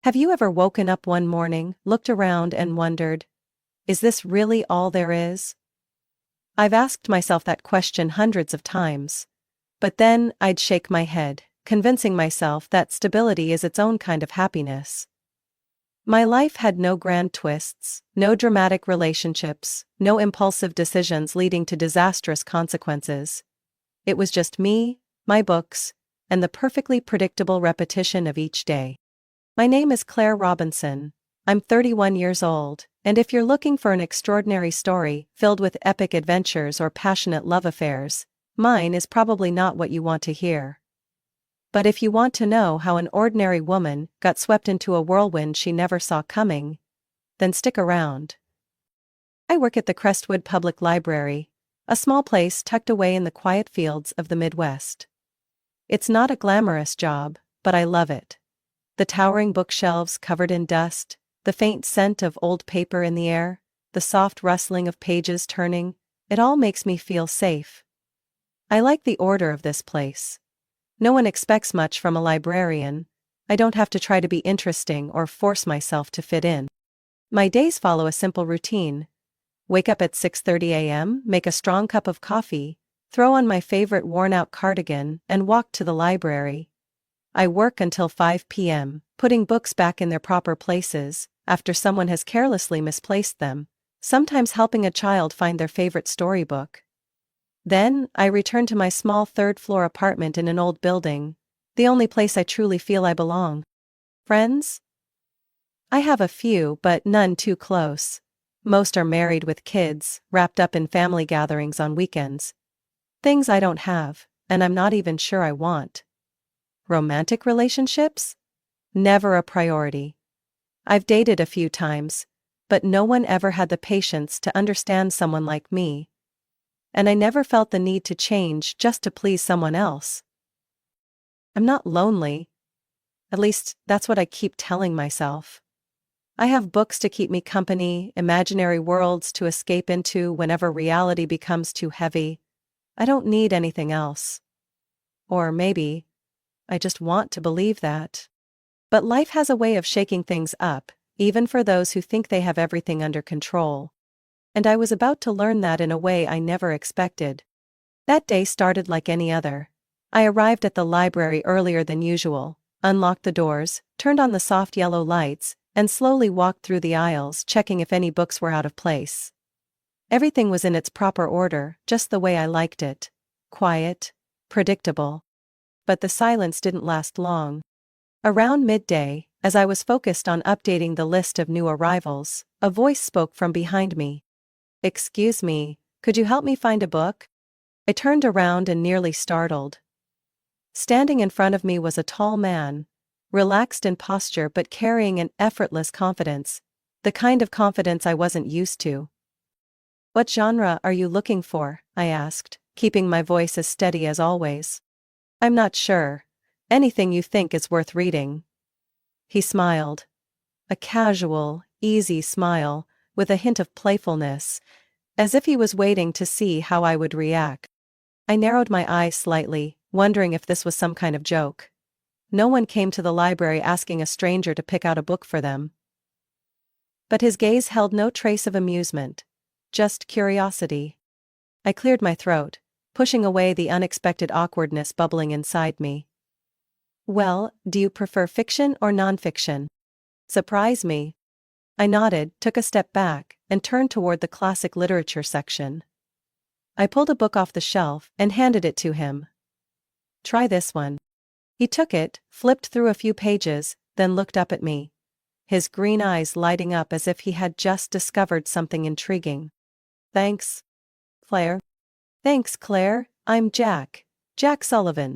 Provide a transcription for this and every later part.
Have you ever woken up one morning, looked around and wondered, is this really all there is? I've asked myself that question hundreds of times. But then I'd shake my head, convincing myself that stability is its own kind of happiness. My life had no grand twists, no dramatic relationships, no impulsive decisions leading to disastrous consequences. It was just me, my books, and the perfectly predictable repetition of each day. My name is Claire Robinson. I'm 31 years old, and if you're looking for an extraordinary story filled with epic adventures or passionate love affairs, mine is probably not what you want to hear. But if you want to know how an ordinary woman got swept into a whirlwind she never saw coming, then stick around. I work at the Crestwood Public Library, a small place tucked away in the quiet fields of the Midwest. It's not a glamorous job, but I love it. The towering bookshelves covered in dust, the faint scent of old paper in the air, the soft rustling of pages turning, it all makes me feel safe. I like the order of this place. No one expects much from a librarian. I don't have to try to be interesting or force myself to fit in. My days follow a simple routine. Wake up at 6:30 a.m., make a strong cup of coffee, throw on my favorite worn-out cardigan, and walk to the library. I work until 5 p.m., putting books back in their proper places, after someone has carelessly misplaced them, sometimes helping a child find their favorite storybook. Then, I return to my small third-floor apartment in an old building, the only place I truly feel I belong. Friends? I have a few, but none too close. Most are married with kids, wrapped up in family gatherings on weekends. Things I don't have, and I'm not even sure I want. Romantic relationships? Never a priority. I've dated a few times, but no one ever had the patience to understand someone like me. And I never felt the need to change just to please someone else. I'm not lonely. At least, that's what I keep telling myself. I have books to keep me company, imaginary worlds to escape into whenever reality becomes too heavy. I don't need anything else. Or maybe, I just want to believe that. But life has a way of shaking things up, even for those who think they have everything under control. And I was about to learn that in a way I never expected. That day started like any other. I arrived at the library earlier than usual, unlocked the doors, turned on the soft yellow lights, and slowly walked through the aisles checking if any books were out of place. Everything was in its proper order, just the way I liked it. Quiet, predictable. But the silence didn't last long. Around midday, as I was focused on updating the list of new arrivals, a voice spoke from behind me. "Excuse me, could you help me find a book?" I turned around and nearly startled. Standing in front of me was a tall man, relaxed in posture but carrying an effortless confidence, the kind of confidence I wasn't used to. "What genre are you looking for?" I asked, keeping my voice as steady as always. "I'm not sure. Anything you think is worth reading." He smiled. A casual, easy smile, with a hint of playfulness, as if he was waiting to see how I would react. I narrowed my eyes slightly, wondering if this was some kind of joke. No one came to the library asking a stranger to pick out a book for them. But his gaze held no trace of amusement, just curiosity. I cleared my throat, pushing away the unexpected awkwardness bubbling inside me. "Well, do you prefer fiction or nonfiction?" "Surprise me." I nodded, took a step back, and turned toward the classic literature section. I pulled a book off the shelf and handed it to him. "Try this one." He took it, flipped through a few pages, then looked up at me, his green eyes lighting up as if he had just discovered something intriguing. "Thanks, Claire." "Thanks, Claire, I'm Jack. Jack Sullivan."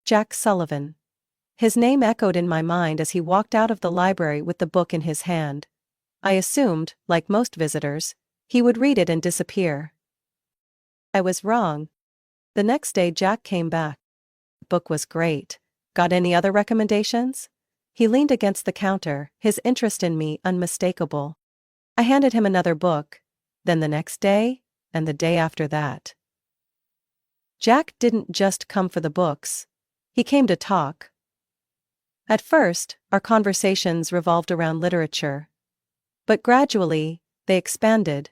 Jack Sullivan. His name echoed in my mind as he walked out of the library with the book in his hand. I assumed, like most visitors, he would read it and disappear. I was wrong. The next day Jack came back. The book was great. "Got any other recommendations?" He leaned against the counter, his interest in me unmistakable. I handed him another book, then the next day, and the day after that. Jack didn't just come for the books. He came to talk. At first, our conversations revolved around literature. But gradually, they expanded.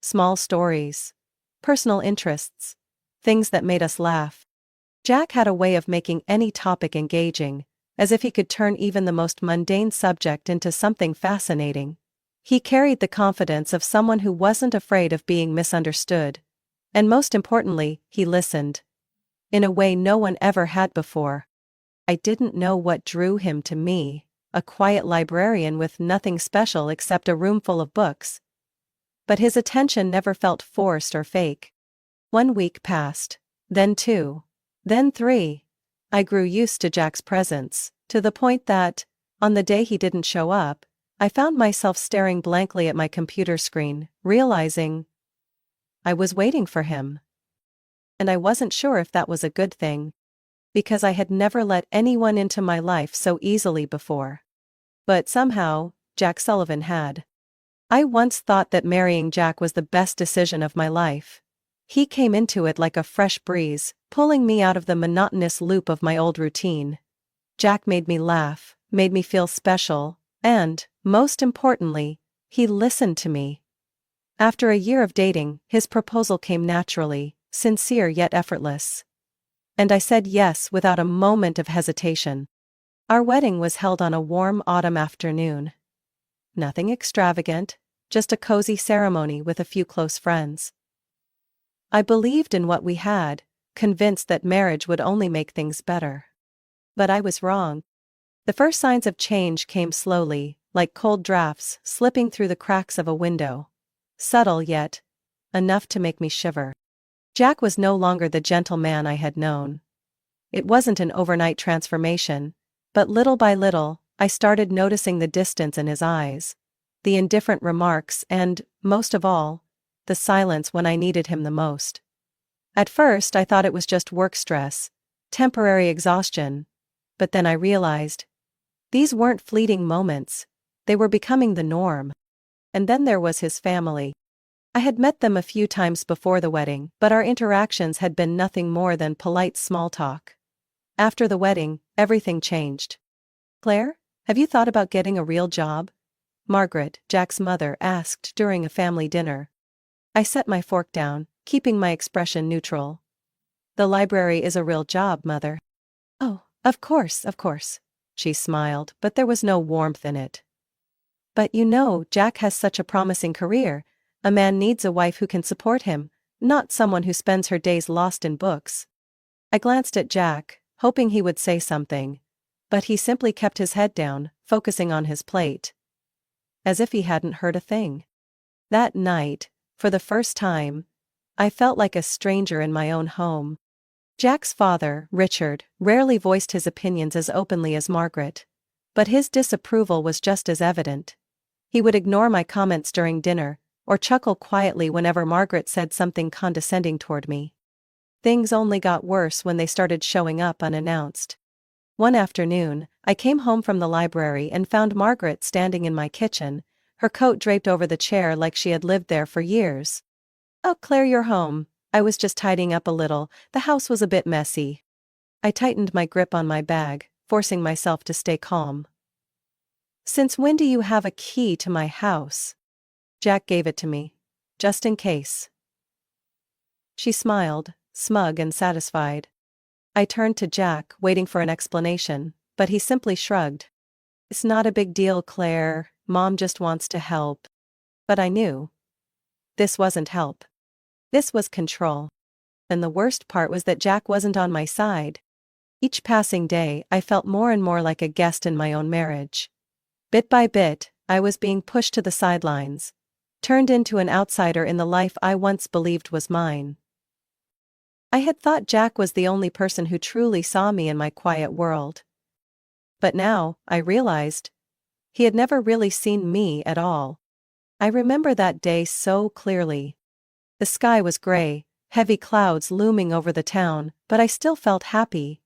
Small stories. Personal interests. Things that made us laugh. Jack had a way of making any topic engaging, as if he could turn even the most mundane subject into something fascinating. He carried the confidence of someone who wasn't afraid of being misunderstood. And most importantly, he listened. In a way no one ever had before. I didn't know what drew him to me, a quiet librarian with nothing special except a room full of books. But his attention never felt forced or fake. 1 week passed, then 2, then 3. I grew used to Jack's presence, to the point that, on the day he didn't show up, I found myself staring blankly at my computer screen, realizing I was waiting for him. And I wasn't sure if that was a good thing, because I had never let anyone into my life so easily before. But somehow, Jack Sullivan had. I once thought that marrying Jack was the best decision of my life. He came into it like a fresh breeze, pulling me out of the monotonous loop of my old routine. Jack made me laugh, made me feel special, and, most importantly, he listened to me. After a year of dating, his proposal came naturally, sincere yet effortless. And I said yes without a moment of hesitation. Our wedding was held on a warm autumn afternoon. Nothing extravagant, just a cozy ceremony with a few close friends. I believed in what we had, convinced that marriage would only make things better. But I was wrong. The first signs of change came slowly, like cold drafts slipping through the cracks of a window. Subtle yet enough to make me shiver. Jack was no longer the gentle man I had known. It wasn't an overnight transformation, but little by little, I started noticing the distance in his eyes, the indifferent remarks and, most of all, the silence when I needed him the most. At first I thought it was just work stress, temporary exhaustion, but then I realized these weren't fleeting moments, they were becoming the norm. And then there was his family. I had met them a few times before the wedding, but our interactions had been nothing more than polite small talk. After the wedding, everything changed. "Claire, have you thought about getting a real job?" Margaret, Jack's mother, asked during a family dinner. I set my fork down, keeping my expression neutral. "The library is a real job, Mother." "Oh, of course," she smiled, but there was no warmth in it. "But you know, Jack has such a promising career. A man needs a wife who can support him, not someone who spends her days lost in books." I glanced at Jack, hoping he would say something. But he simply kept his head down, focusing on his plate. As if he hadn't heard a thing. That night, for the first time, I felt like a stranger in my own home. Jack's father, Richard, rarely voiced his opinions as openly as Margaret. But his disapproval was just as evident. He would ignore my comments during dinner, or chuckle quietly whenever Margaret said something condescending toward me. Things only got worse when they started showing up unannounced. One afternoon, I came home from the library and found Margaret standing in my kitchen, her coat draped over the chair like she had lived there for years. "Oh, Claire, you're home." "I was just tidying up a little, the house was a bit messy." I tightened my grip on my bag, forcing myself to stay calm. "Since when do you have a key to my house?" "Jack gave it to me. Just in case." She smiled, smug and satisfied. I turned to Jack, waiting for an explanation, but he simply shrugged. "It's not a big deal, Claire. Mom just wants to help." But I knew. This wasn't help. This was control. And the worst part was that Jack wasn't on my side. Each passing day, I felt more and more like a guest in my own marriage. Bit by bit, I was being pushed to the sidelines, turned into an outsider in the life I once believed was mine. I had thought Jack was the only person who truly saw me in my quiet world. But now, I realized, he had never really seen me at all. I remember that day so clearly. The sky was gray, heavy clouds looming over the town, but I still felt happy.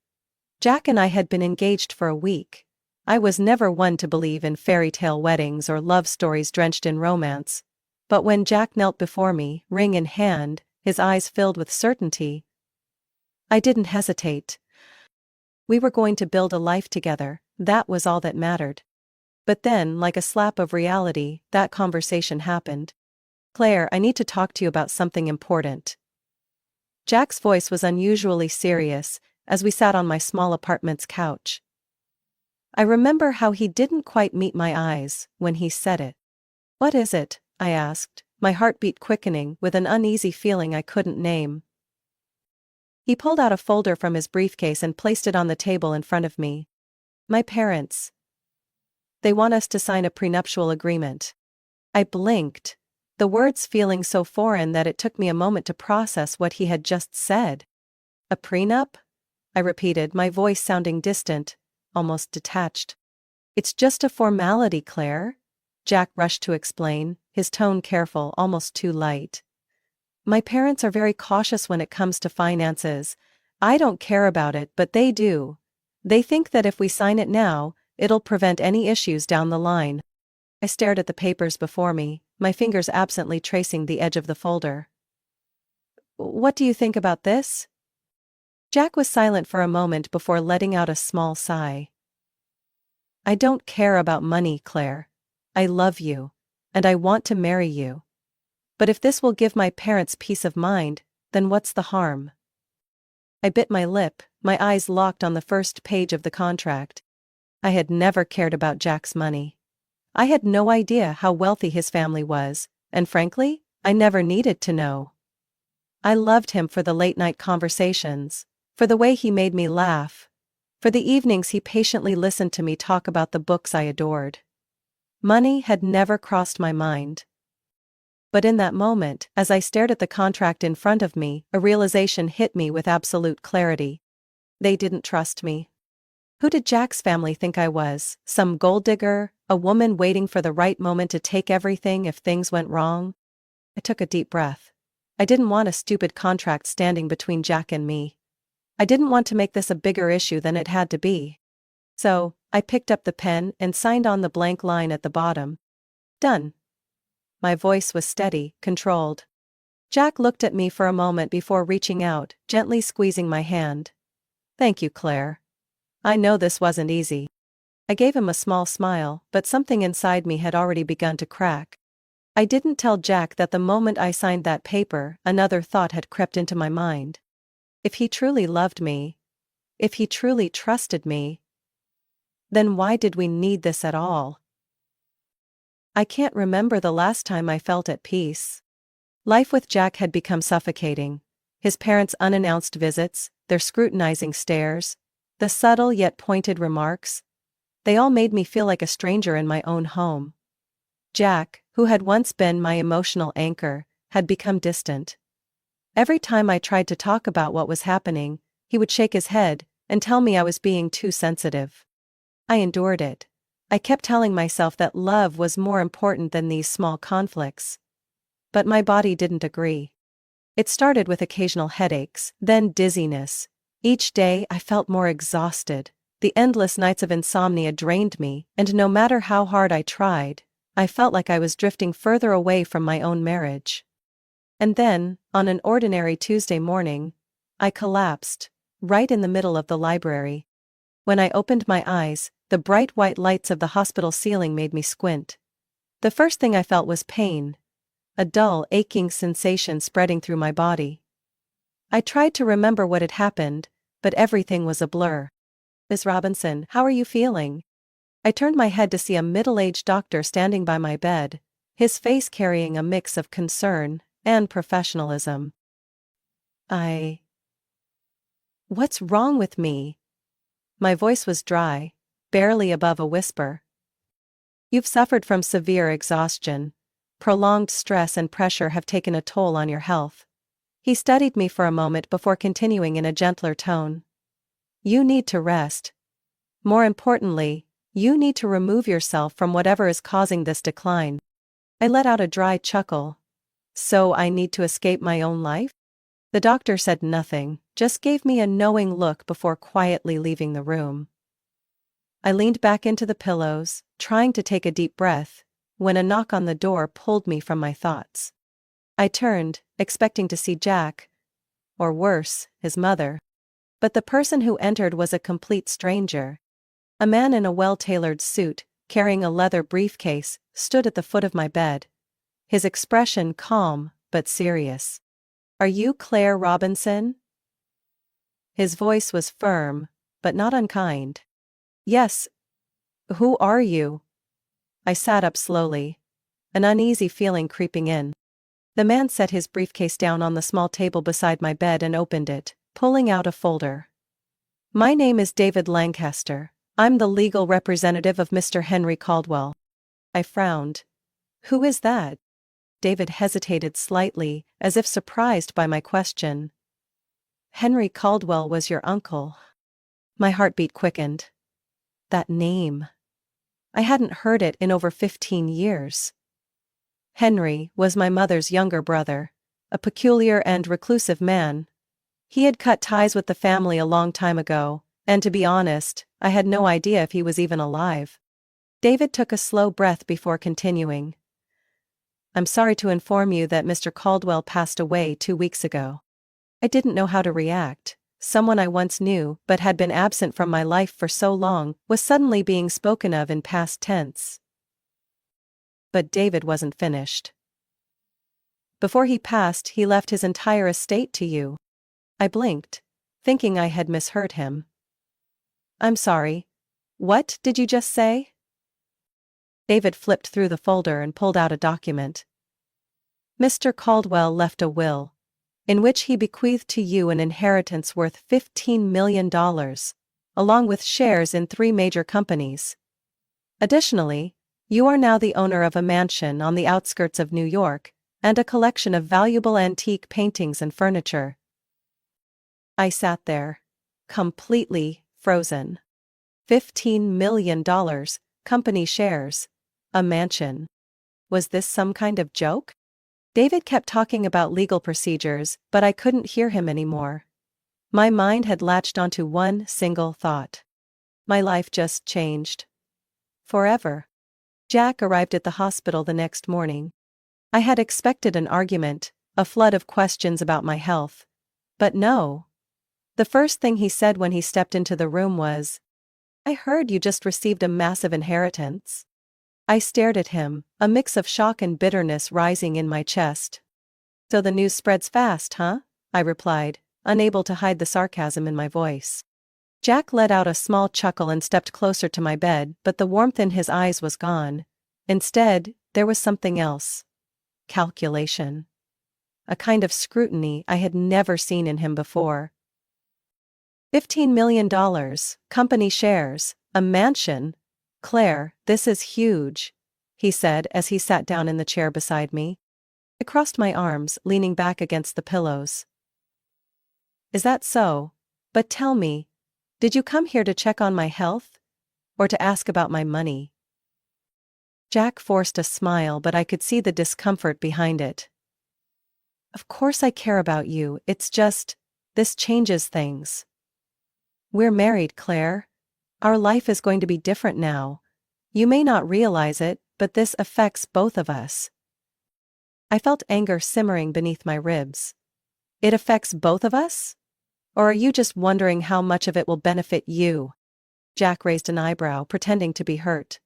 Jack and I had been engaged for a week. I was never one to believe in fairy tale weddings or love stories drenched in romance. But when Jack knelt before me, ring in hand, his eyes filled with certainty, I didn't hesitate. We were going to build a life together, That was all that mattered. But then, like a slap of reality, that conversation happened. "Claire, I need to talk to you about something important." Jack's voice was unusually serious, as we sat on my small apartment's couch. I remember how he didn't quite meet my eyes when he said it. "What is it?" I asked, my heartbeat quickening with an uneasy feeling I couldn't name. He pulled out a folder from his briefcase and placed it on the table in front of me. "My parents. They want us to sign a prenuptial agreement." I blinked, the words feeling so foreign that it took me a moment to process what he had just said. "A prenup?" I repeated, my voice sounding distant, almost detached. "It's just a formality, Claire," Jack rushed to explain, his tone careful, almost too light. "My parents are very cautious when it comes to finances. I don't care about it, but they do. They think that if we sign it now, it'll prevent any issues down the line." I stared at the papers before me, my fingers absently tracing the edge of the folder. "What do you think about this?" Jack was silent for a moment before letting out a small sigh. "I don't care about money, Claire. I love you. And I want to marry you. But if this will give my parents peace of mind, then what's the harm?" I bit my lip, my eyes locked on the first page of the contract. I had never cared about Jack's money. I had no idea how wealthy his family was, and frankly, I never needed to know. I loved him for the late-night conversations, for the way he made me laugh, for the evenings he patiently listened to me talk about the books I adored. Money had never crossed my mind. But in that moment, as I stared at the contract in front of me, a realization hit me with absolute clarity. They didn't trust me. Who did Jack's family think I was? Some gold digger, a woman waiting for the right moment to take everything if things went wrong? I took a deep breath. I didn't want a stupid contract standing between Jack and me. I didn't want to make this a bigger issue than it had to be. So, I picked up the pen and signed on the blank line at the bottom. "Done." My voice was steady, controlled. Jack looked at me for a moment before reaching out, gently squeezing my hand. "Thank you, Claire. I know this wasn't easy." I gave him a small smile, but something inside me had already begun to crack. I didn't tell Jack that the moment I signed that paper, another thought had crept into my mind. If he truly loved me, if he truly trusted me, then why did we need this at all? I can't remember the last time I felt at peace. Life with Jack had become suffocating. His parents' unannounced visits, their scrutinizing stares, the subtle yet pointed remarks, they all made me feel like a stranger in my own home. Jack, who had once been my emotional anchor, had become distant. Every time I tried to talk about what was happening, he would shake his head and tell me I was being too sensitive. I endured it. I kept telling myself that love was more important than these small conflicts. But my body didn't agree. It started with occasional headaches, then dizziness. Each day I felt more exhausted. The endless nights of insomnia drained me, and no matter how hard I tried, I felt like I was drifting further away from my own marriage. And then, on an ordinary Tuesday morning, I collapsed, right in the middle of the library. When I opened my eyes, the bright white lights of the hospital ceiling made me squint. The first thing I felt was pain, a dull, aching sensation spreading through my body. I tried to remember what had happened, but everything was a blur. "Miss Robinson, how are you feeling?" I turned my head to see a middle-aged doctor standing by my bed, his face carrying a mix of concern and professionalism. What's wrong with me?" My voice was dry, barely above a whisper. "You've suffered from severe exhaustion. Prolonged stress and pressure have taken a toll on your health." He studied me for a moment before continuing in a gentler tone. "You need to rest. More importantly, you need to remove yourself from whatever is causing this decline." I let out a dry chuckle. "So I need to escape my own life?" The doctor said nothing, just gave me a knowing look before quietly leaving the room. I leaned back into the pillows, trying to take a deep breath, when a knock on the door pulled me from my thoughts. I turned, expecting to see Jack, or worse, his mother. But the person who entered was a complete stranger. A man in a well-tailored suit, carrying a leather briefcase, stood at the foot of my bed. His expression calm, but serious. "Are you Claire Robinson?" His voice was firm, but not unkind. "Yes." "Who are you?" I sat up slowly, an uneasy feeling creeping in. The man set his briefcase down on the small table beside my bed and opened it, pulling out a folder. "My name is David Lancaster. I'm the legal representative of Mr. Henry Caldwell." I frowned. "Who is that?" David hesitated slightly, as if surprised by my question. "Henry Caldwell was your uncle." My heartbeat quickened. That name. I hadn't heard it in over 15 years. Henry was my mother's younger brother, a peculiar and reclusive man. He had cut ties with the family a long time ago, and to be honest, I had no idea if he was even alive. David took a slow breath before continuing. "I'm sorry to inform you that Mr. Caldwell passed away 2 weeks ago." I didn't know how to react. Someone I once knew but had been absent from my life for so long was suddenly being spoken of in past tense. But David wasn't finished. "Before he passed, he left his entire estate to you." I blinked, thinking I had misheard him. "I'm sorry. What did you just say?" David flipped through the folder and pulled out a document. "Mr. Caldwell left a will, in which he bequeathed to you an inheritance worth $15 million, along with shares in 3 major companies. Additionally, you are now the owner of a mansion on the outskirts of New York, and a collection of valuable antique paintings and furniture." I sat there, completely frozen. $15 million, company shares, a mansion. Was this some kind of joke? David kept talking about legal procedures, but I couldn't hear him anymore. My mind had latched onto one single thought. My life just changed. Forever. Jack arrived at the hospital the next morning. I had expected an argument, a flood of questions about my health. But no. The first thing he said when he stepped into the room was, "I heard you just received a massive inheritance." I stared at him, a mix of shock and bitterness rising in my chest. "So the news spreads fast, huh?" I replied, unable to hide the sarcasm in my voice. Jack let out a small chuckle and stepped closer to my bed, but the warmth in his eyes was gone. Instead, there was something else. Calculation. A kind of scrutiny I had never seen in him before. $15 million, company shares, a mansion. "Claire, this is huge," he said as he sat down in the chair beside me. I crossed my arms, leaning back against the pillows. "Is that so? But tell me, did you come here to check on my health? Or to ask about my money?" Jack forced a smile, but I could see the discomfort behind it. "Of course I care about you, it's just, this changes things. We're married, Claire. Our life is going to be different now. You may not realize it, but this affects both of us." I felt anger simmering beneath my ribs. "It affects both of us? Or are you just wondering how much of it will benefit you?" Jack raised an eyebrow, pretending to be hurt.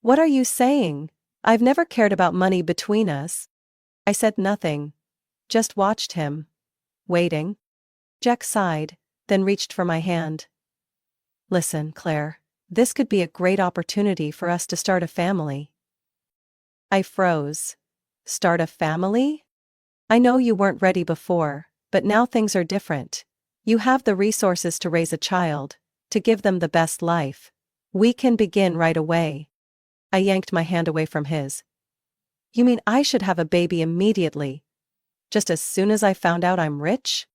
"What are you saying? I've never cared about money between us." I said nothing. Just watched him. Waiting. Jack sighed, then reached for my hand. "Listen, Claire, this could be a great opportunity for us to start a family." I froze. Start a family? I know you weren't ready before, but now things are different. You have the resources to raise a child, to give them the best life. We can begin right away. I yanked my hand away from his. "You mean I should have a baby immediately? Just as soon as I found out I'm rich?"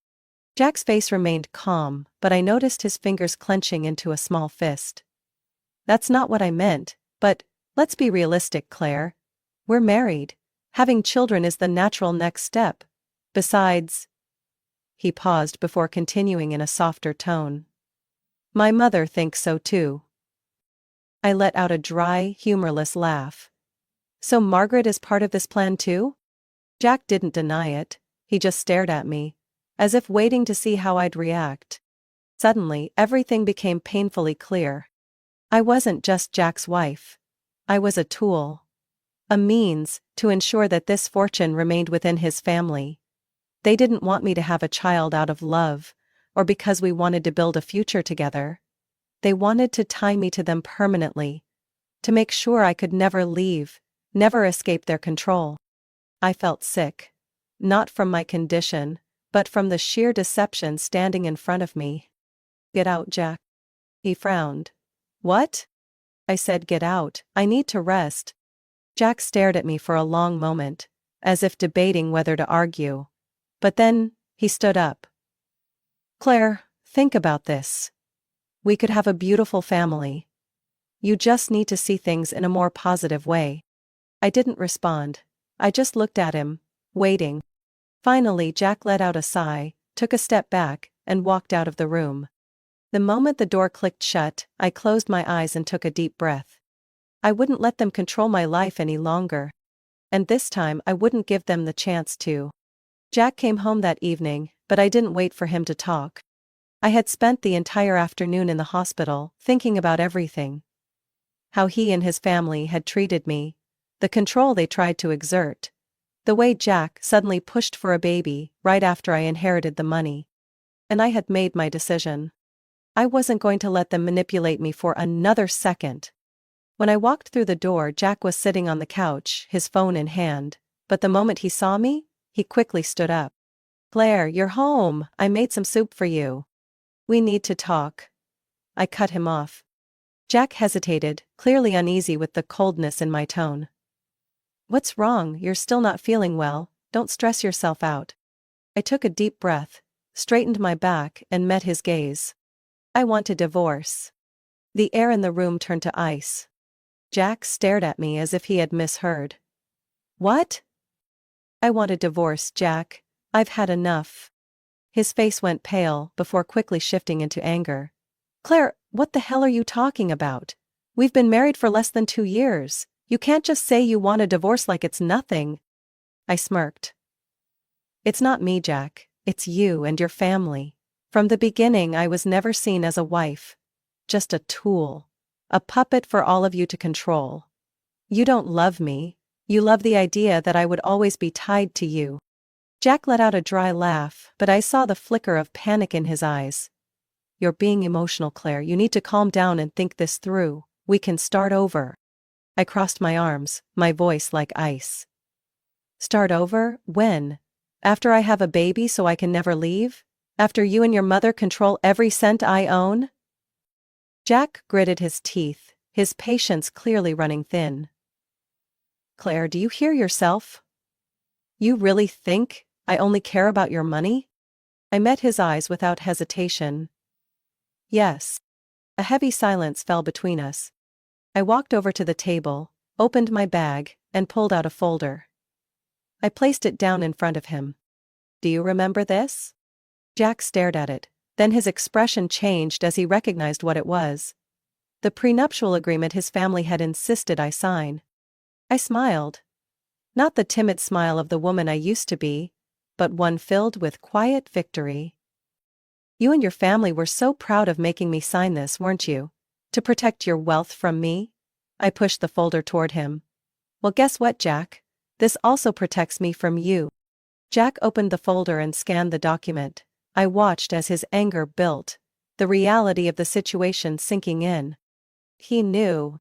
Jack's face remained calm, but I noticed his fingers clenching into a small fist. "That's not what I meant, but, let's be realistic, Claire. We're married. Having children is the natural next step. Besides..." He paused before continuing in a softer tone. "My mother thinks so too." I let out a dry, humorless laugh. "So Margaret is part of this plan too?" Jack didn't deny it, he just stared at me, as if waiting to see how I'd react. Suddenly, everything became painfully clear. I wasn't just Jack's wife. I was a tool. A means to ensure that this fortune remained within his family. They didn't want me to have a child out of love, or because we wanted to build a future together. They wanted to tie me to them permanently, to make sure I could never leave, never escape their control. I felt sick. Not from my condition, but from the sheer deception standing in front of me. "Get out, Jack." He frowned. "What?" I said, "Get out, I need to rest." Jack stared at me for a long moment, as if debating whether to argue. But then, he stood up. "Claire, think about this. We could have a beautiful family. You just need to see things in a more positive way." I didn't respond. I just looked at him, waiting. Finally, Jack let out a sigh, took a step back, and walked out of the room. The moment the door clicked shut, I closed my eyes and took a deep breath. I wouldn't let them control my life any longer. And this time I wouldn't give them the chance to. Jack came home that evening, but I didn't wait for him to talk. I had spent the entire afternoon in the hospital, thinking about everything. How he and his family had treated me, the control they tried to exert, the way Jack suddenly pushed for a baby right after I inherited the money. And I had made my decision. I wasn't going to let them manipulate me for another second. When I walked through the door, Jack was sitting on the couch, his phone in hand, but the moment he saw me, he quickly stood up. "Claire, you're home. I made some soup for you. We need to talk." I cut him off. Jack hesitated, clearly uneasy with the coldness in my tone. "What's wrong? You're still not feeling well. Don't stress yourself out." I took a deep breath, straightened my back, and met his gaze. "I want a divorce." The air in the room turned to ice. Jack stared at me as if he had misheard. "What?" "I want a divorce, Jack. I've had enough." His face went pale before quickly shifting into anger. "Claire, what the hell are you talking about? We've been married for less than 2 years. You can't just say you want a divorce like it's nothing." I smirked. "It's not me, Jack. It's you and your family. From the beginning I was never seen as a wife. Just a tool. A puppet for all of you to control. You don't love me. You love the idea that I would always be tied to you." Jack let out a dry laugh, but I saw the flicker of panic in his eyes. "You're being emotional, Claire. You need to calm down and think this through. We can start over." I crossed my arms, my voice like ice. "Start over? When? After I have a baby so I can never leave? After you and your mother control every cent I own?" Jack gritted his teeth, his patience clearly running thin. "Claire, do you hear yourself? You really think I only care about your money?" I met his eyes without hesitation. "Yes." A heavy silence fell between us. I walked over to the table, opened my bag, and pulled out a folder. I placed it down in front of him. "Do you remember this?" Jack stared at it, then his expression changed as he recognized what it was. The prenuptial agreement his family had insisted I sign. I smiled. Not the timid smile of the woman I used to be, but one filled with quiet victory. "You and your family were so proud of making me sign this, weren't you? To protect your wealth from me?" I pushed the folder toward him. "Well, guess what, Jack? This also protects me from you." Jack opened the folder and scanned the document. I watched as his anger built, the reality of the situation sinking in. He knew.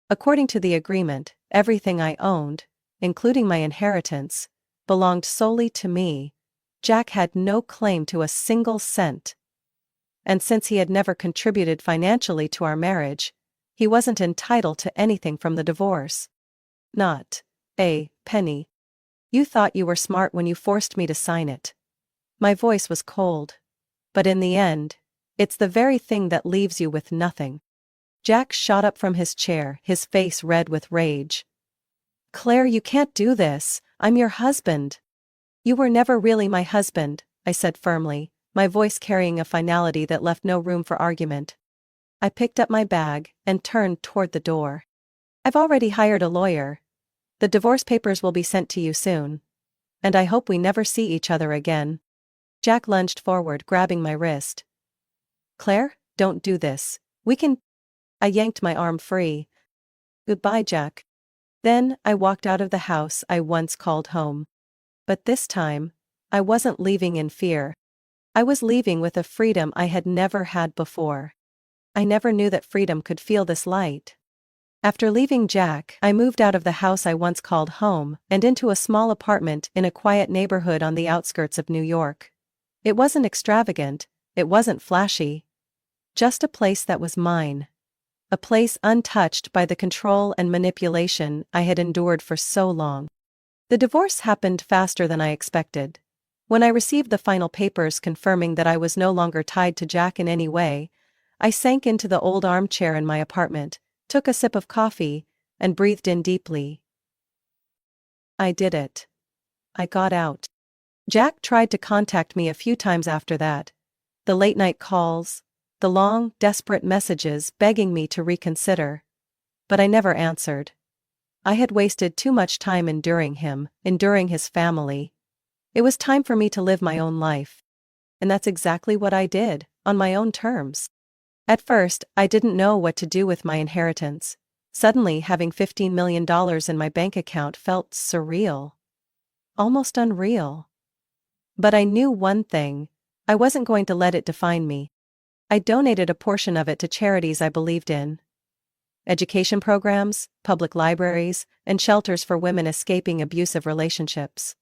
According to the agreement, everything I owned, including my inheritance, belonged solely to me. Jack had no claim to a single cent. And since he had never contributed financially to our marriage, he wasn't entitled to anything from the divorce. Not a penny. "You thought you were smart when you forced me to sign it." My voice was cold. "But in the end, it's the very thing that leaves you with nothing." Jack shot up from his chair, his face red with rage. "Claire, you can't do this. I'm your husband." "You were never really my husband," I said firmly, my voice carrying a finality that left no room for argument. I picked up my bag and turned toward the door. "I've already hired a lawyer. The divorce papers will be sent to you soon. And I hope we never see each other again." Jack lunged forward, grabbing my wrist. "Claire, don't do this. We can..." I yanked my arm free. Goodbye, Jack. Then, I walked out of the house I once called home. But this time, I wasn't leaving in fear. I was leaving with a freedom I had never had before. I never knew that freedom could feel this light. After leaving Jack, I moved out of the house I once called home and into a small apartment in a quiet neighborhood on the outskirts of New York. It wasn't extravagant, it wasn't flashy. Just a place that was mine. A place untouched by the control and manipulation I had endured for so long. The divorce happened faster than I expected. When I received the final papers confirming that I was no longer tied to Jack in any way, I sank into the old armchair in my apartment, took a sip of coffee, and breathed in deeply. I did it. I got out. Jack tried to contact me a few times after that. The late-night calls, the long, desperate messages begging me to reconsider. But I never answered. I had wasted too much time enduring him, enduring his family. It was time for me to live my own life. And that's exactly what I did, on my own terms. At first, I didn't know what to do with my inheritance. Suddenly, having $15 million in my bank account felt surreal. Almost unreal. But I knew one thing: I wasn't going to let it define me. I donated a portion of it to charities I believed in. Education programs, public libraries, and shelters for women escaping abusive relationships.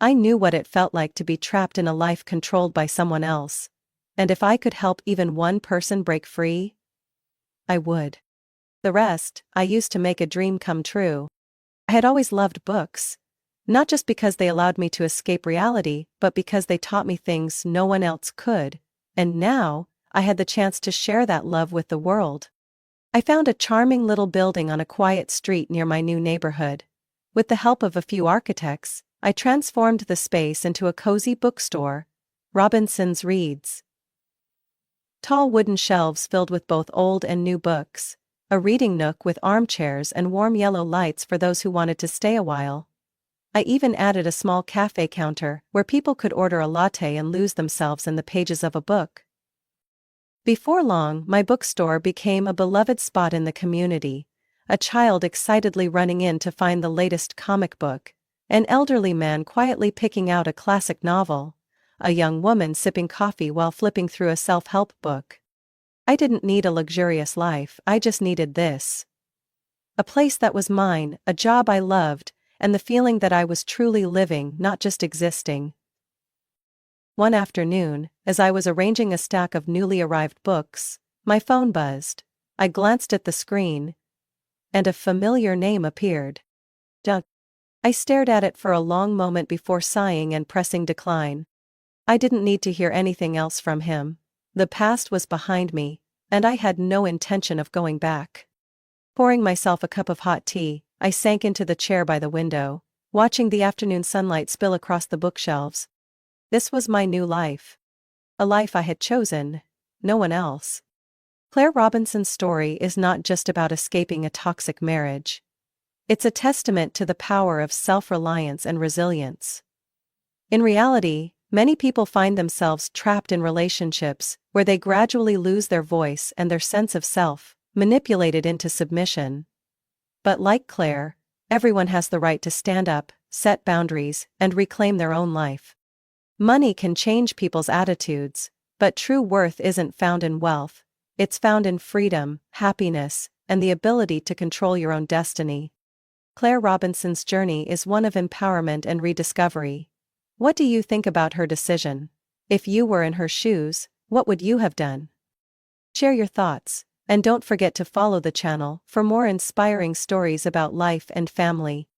I knew what it felt like to be trapped in a life controlled by someone else. And if I could help even one person break free, I would. The rest, I used to make a dream come true. I had always loved books. Not just because they allowed me to escape reality, but because they taught me things no one else could. And now, I had the chance to share that love with the world. I found a charming little building on a quiet street near my new neighborhood. With the help of a few architects, I transformed the space into a cozy bookstore, Robinson's Reads. Tall wooden shelves filled with both old and new books, a reading nook with armchairs and warm yellow lights for those who wanted to stay a while. I even added a small cafe counter where people could order a latte and lose themselves in the pages of a book. Before long, my bookstore became a beloved spot in the community, a child excitedly running in to find the latest comic book, an elderly man quietly picking out a classic novel, a young woman sipping coffee while flipping through a self-help book. I didn't need a luxurious life, I just needed this. A place that was mine, a job I loved, and the feeling that I was truly living, not just existing. One afternoon, as I was arranging a stack of newly arrived books, my phone buzzed. I glanced at the screen, and a familiar name appeared. Doug. I stared at it for a long moment before sighing and pressing decline. I didn't need to hear anything else from him. The past was behind me, and I had no intention of going back. Pouring myself a cup of hot tea, I sank into the chair by the window, watching the afternoon sunlight spill across the bookshelves. This was my new life. A life I had chosen, no one else. Claire Robinson's story is not just about escaping a toxic marriage. It's a testament to the power of self-reliance and resilience. In reality, many people find themselves trapped in relationships where they gradually lose their voice and their sense of self, manipulated into submission. But like Claire, everyone has the right to stand up, set boundaries, and reclaim their own life. Money can change people's attitudes, but true worth isn't found in wealth. It's found in freedom, happiness, and the ability to control your own destiny. Claire Robinson's journey is one of empowerment and rediscovery. What do you think about her decision? If you were in her shoes, what would you have done? Share your thoughts, and don't forget to follow the channel for more inspiring stories about life and family.